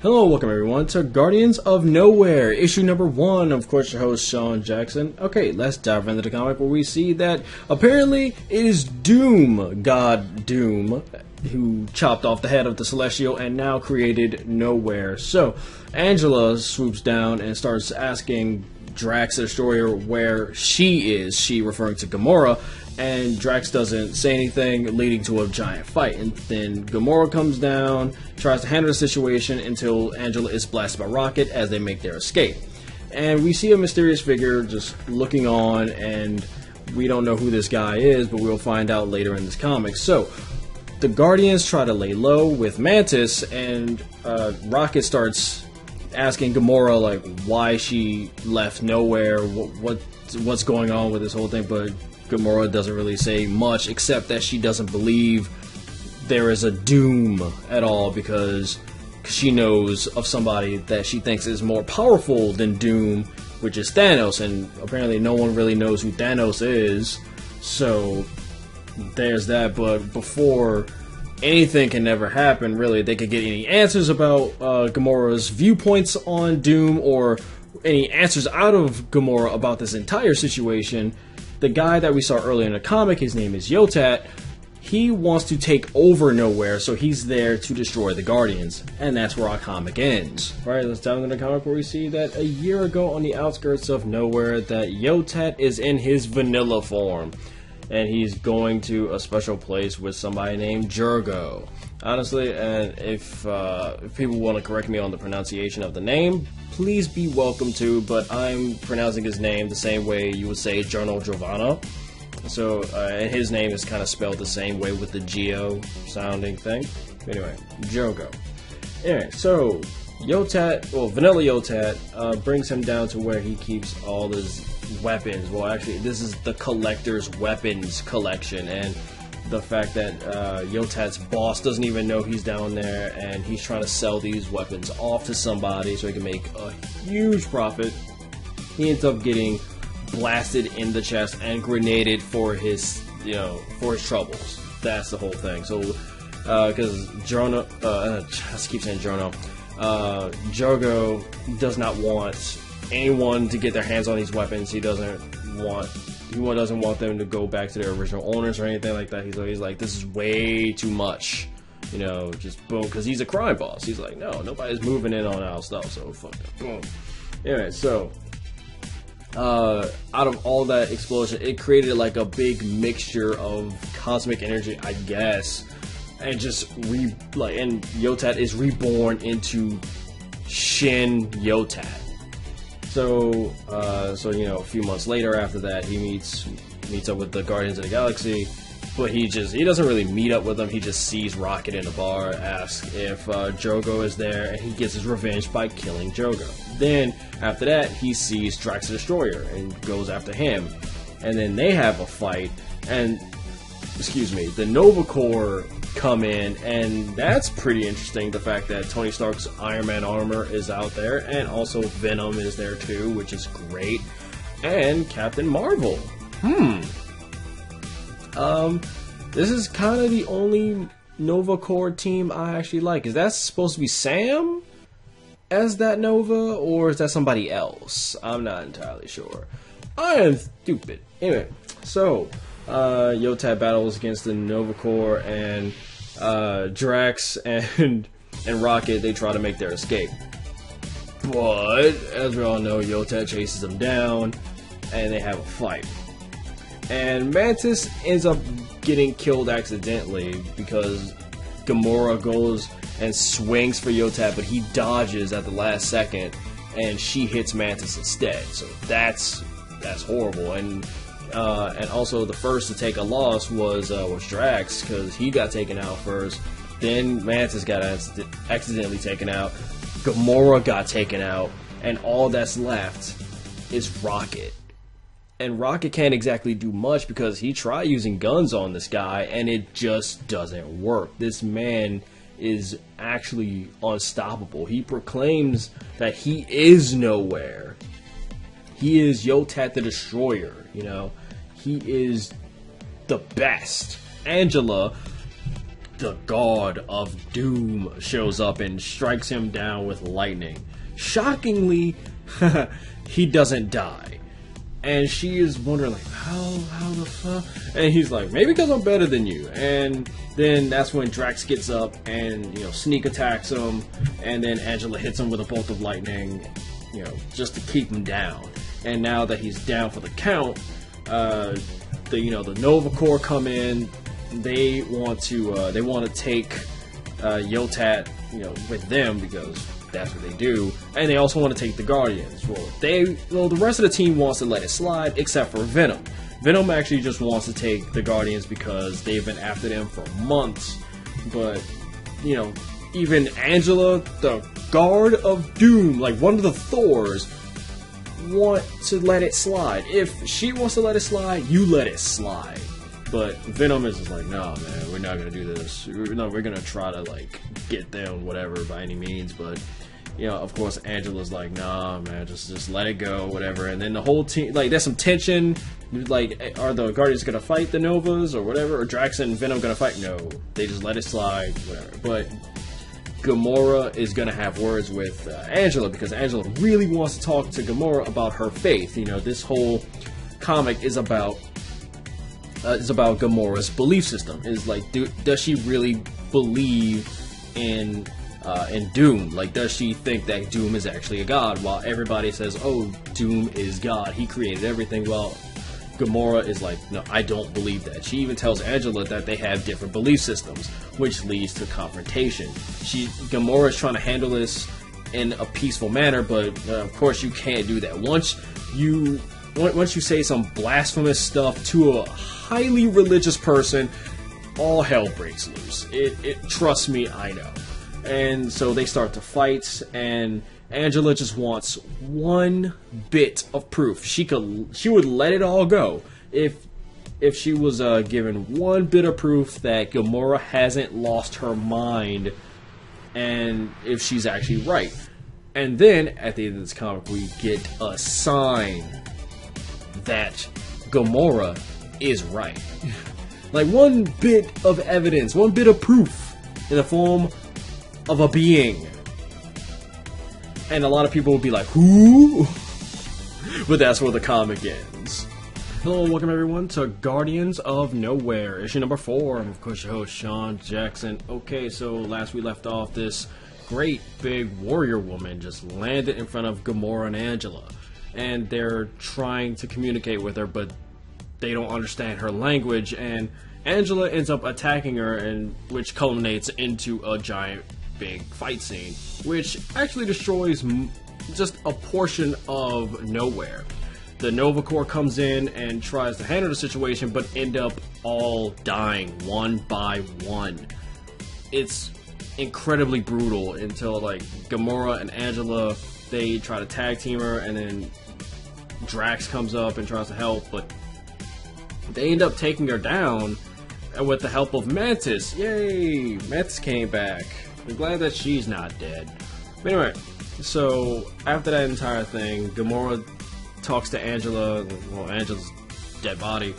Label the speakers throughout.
Speaker 1: Hello, welcome everyone to Guardians of Knowhere, issue number 1. Of course, your host, Sean Jackson. Okay, let's dive into the comic where we see that apparently it is Doom, God Doom, who chopped off the head of the Celestial and now created Knowhere. So, Angela swoops down and starts asking Drax the Destroyer where she is, she referring to Gamora, and Drax doesn't say anything, leading to a giant fight. And then Gamora comes down, tries to handle the situation until Angela is blasted by Rocket as they make their escape. And we see a mysterious figure just looking on, and we don't know who this guy is, but we'll find out later in this comic. So, the Guardians try to lay low with Mantis, and Rocket starts asking Gamora like why she left Knowhere, what's going on with this whole thing, but Gamora doesn't really say much except that she doesn't believe there is a Doom at all because she knows of somebody that she thinks is more powerful than Doom, which is Thanos, and apparently no one really knows who Thanos is, so there's that. But before anything can never happen, really, they could get any answers about Gamora's viewpoints on Doom or any answers out of Gamora about this entire situation. The guy that we saw earlier in the comic, his name is Yotat, he wants to take over Knowhere, so he's there to destroy the Guardians. And that's where our comic ends. Alright, let's dive into the comic where we see that a year ago on the outskirts of Knowhere, that Yotat is in his vanilla form. And he's going to a special place with somebody named Jurgo. Honestly, and if people want to correct me on the pronunciation of the name, please be welcome to, but I'm pronouncing his name the same way you would say Giorno Giovanna. So, and his name is kind of spelled the same way with the Geo sounding thing. Anyway, Jurgo. Anyway, so Yotat, well, Vanilla Yotat, brings him down to where he keeps all his weapons. Well, actually, this is the collector's weapons collection, and the fact that Yotat's boss doesn't even know he's down there, and he's trying to sell these weapons off to somebody so he can make a huge profit. He ends up getting blasted in the chest and grenaded for his, for his troubles. That's the whole thing. So, because Jorno, I keep saying Jorno, Jurgo does not want anyone to get their hands on these weapons. He doesn't want them to go back to their original owners or anything like that. He's like, this is way too much, just boom, because he's a crime boss. He's like, no, nobody's moving in on our stuff, so fuck that, boom. Anyway, so out of all that explosion, it created like a big mixture of cosmic energy, I guess, and just and Yotat is reborn into Shin Yotat. So, a few months later after that, he meets up with the Guardians of the Galaxy, but he doesn't really meet up with them. He just sees Rocket in a bar, asks if Jurgo is there, and he gets his revenge by killing Jurgo. Then, after that, he sees Drax the Destroyer and goes after him. And then they have a fight, and, the Nova Corps come in, and that's pretty interesting, the fact that Tony Stark's Iron Man armor is out there, and also Venom is there too, which is great, and Captain Marvel. This is kind of the only Nova Corps team I actually like. Is that supposed to be Sam as that Nova, or is that somebody else? I'm not entirely sure. I am stupid. Anyway, so Yotat battles against the Nova Corps, and Drax and Rocket, they try to make their escape. But, as we all know, Yotat chases them down, and they have a fight. And Mantis ends up getting killed accidentally because Gamora goes and swings for Yotat, but he dodges at the last second, and she hits Mantis instead. So that's horrible. And also the first to take a loss was Drax, because he got taken out first. Then Mantis got accidentally taken out. Gamora got taken out, and all that's left is Rocket. And Rocket can't exactly do much because he tried using guns on this guy, and it just doesn't work. This man is actually unstoppable. He proclaims that he is Knowhere. He is Yotat the Destroyer, He is the best. Angela the God of Doom shows up and strikes him down with lightning. Shockingly, he doesn't die. And she is wondering, like, how the fuck? And he's like, maybe because I'm better than you. And then that's when Drax gets up and, sneak attacks him. And then Angela hits him with a bolt of lightning, just to keep him down. And now that he's down for the count, the Nova Corps come in. They want to take Yotat, with them because that's what they do, and they also want to take the Guardians. Well, the rest of the team wants to let it slide, except for Venom. Venom actually just wants to take the Guardians because they've been after them for months. But even Angela, the Guard of Doom, like one of the Thors, want to let it slide. If she wants to let it slide, you let it slide. But Venom is just like, nah, man, we're not gonna do this. We're gonna try to like get them, whatever, by any means. But of course, Angela's like, nah, man, just let it go, whatever. And then the whole team, like, there's some tension. Like, are the Guardians gonna fight the Novas or whatever? Or Drax and Venom gonna fight? No, they just let it slide, whatever. But Gamora is gonna have words with Angela because Angela really wants to talk to Gamora about her faith. This whole comic is about Gamora's belief system. Is like, does she really believe in Doom? Like, does she think that Doom is actually a god? While everybody says, oh, Doom is God, he created everything. Well, Gamora is like, no, I don't believe that. She even tells Angela that they have different belief systems, which leads to confrontation. Gamora is trying to handle this in a peaceful manner, but of course you can't do that. Once you say some blasphemous stuff to a highly religious person, all hell breaks loose. Trust me, I know. And so they start to fight, and Angela just wants one bit of proof. She would let it all go if she was given one bit of proof that Gamora hasn't lost her mind, and if she's actually right. And then at the end of this comic, we get a sign that Gamora is right. Like, one bit of evidence, one bit of proof in the form of a being. And a lot of people will be like, who? But that's where the comic ends. Hello and welcome everyone to Guardians of Knowhere, issue number 4. I'm of course your host, Sean Jackson. Okay, so last we left off, this great big warrior woman just landed in front of Gamora and Angela. And they're trying to communicate with her, but they don't understand her language, and Angela ends up attacking her, and which culminates into a giant big fight scene, which actually destroys just a portion of Knowhere. The Nova Corps comes in and tries to handle the situation, but end up all dying one by one. It's incredibly brutal until, like, Gamora and Angela, they try to tag team her, and then Drax comes up and tries to help, but they end up taking her down, and with the help of Mantis. Yay! Mantis came back. I'm glad that she's not dead. But anyway, so after that entire thing, Gamora talks to Angela, well, Angela's dead body.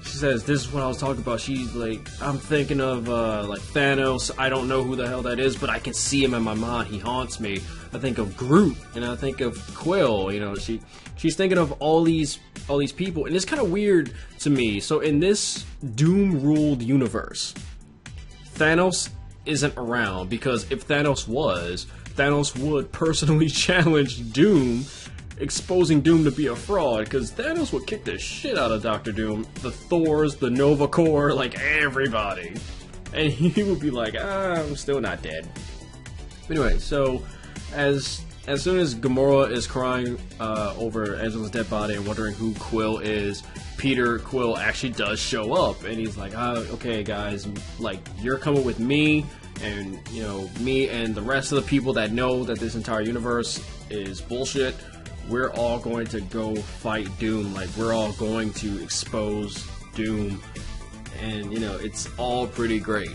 Speaker 1: She says, this is what I was talking about. She's like, I'm thinking of, like, Thanos. I don't know who the hell that is, but I can see him in my mind. He haunts me. I think of Groot, and I think of Quill. She's thinking of all these people, and it's kind of weird to me. So in this Doom-ruled universe, Thanos isn't around, because if Thanos was, Thanos would personally challenge Doom, exposing Doom to be a fraud, because Thanos would kick the shit out of Dr. Doom, the Thors, the Nova Corps, like everybody. And he would be like, I'm still not dead. Anyway, so as soon as Gamora is crying over Angela's dead body and wondering who Quill is, Peter Quill actually does show up, and he's like, okay guys, like, you're coming with me, and me and the rest of the people that know that this entire universe is bullshit. We're all going to go fight Doom. Like, we're all going to expose Doom, and it's all pretty great.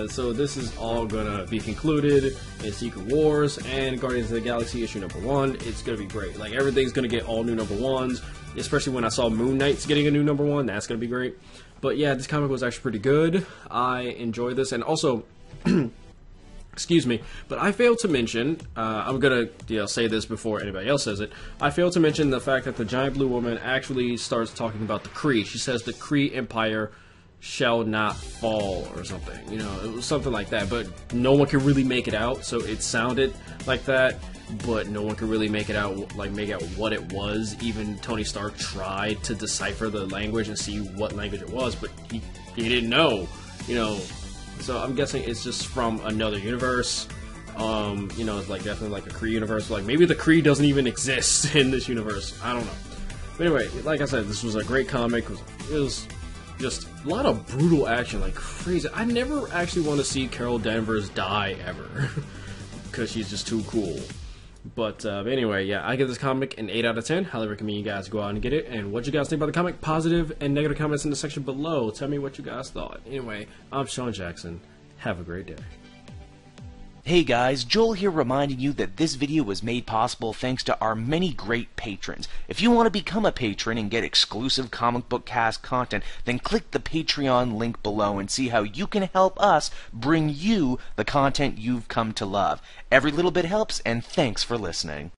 Speaker 1: So this is all gonna be concluded in Secret Wars and Guardians of the Galaxy issue number 1. It's gonna be great. Like, everything's gonna get all new number 1s, especially when I saw Moon Knight's getting a new number 1. That's gonna be great. But yeah, this comic was actually pretty good. I enjoyed this, and also, excuse me, but I failed to mention, I'm gonna say this before anybody else says it, I failed to mention the fact that the giant blue woman actually starts talking about the Kree. She says the Kree Empire shall not fall, or something, you know, it was something like that, but no one could really make it out, so it sounded like that, but no one could really make it out, like, make out what it was. Even Tony Stark tried to decipher the language and see what language it was, but he didn't know, you know, so I'm guessing it's just from another universe. You know, it's like definitely like a Kree universe, like maybe the Kree doesn't even exist in this universe, I don't know. But anyway, like I said, this was a great comic. It was just a lot of brutal action, like crazy. I never actually want to see Carol Danvers die ever, because she's just too cool. But anyway, yeah, I give this comic an 8 out of 10. Highly recommend you guys go out and get it. And what you guys think about the comic, positive and negative comments in the section below. Tell me what you guys thought. Anyway, I'm Sean Jackson. Have a great day.
Speaker 2: Hey guys, Joel here reminding you that this video was made possible thanks to our many great patrons. If you want to become a patron and get exclusive comic book cast content, then click the Patreon link below and see how you can help us bring you the content you've come to love. Every little bit helps, and thanks for listening.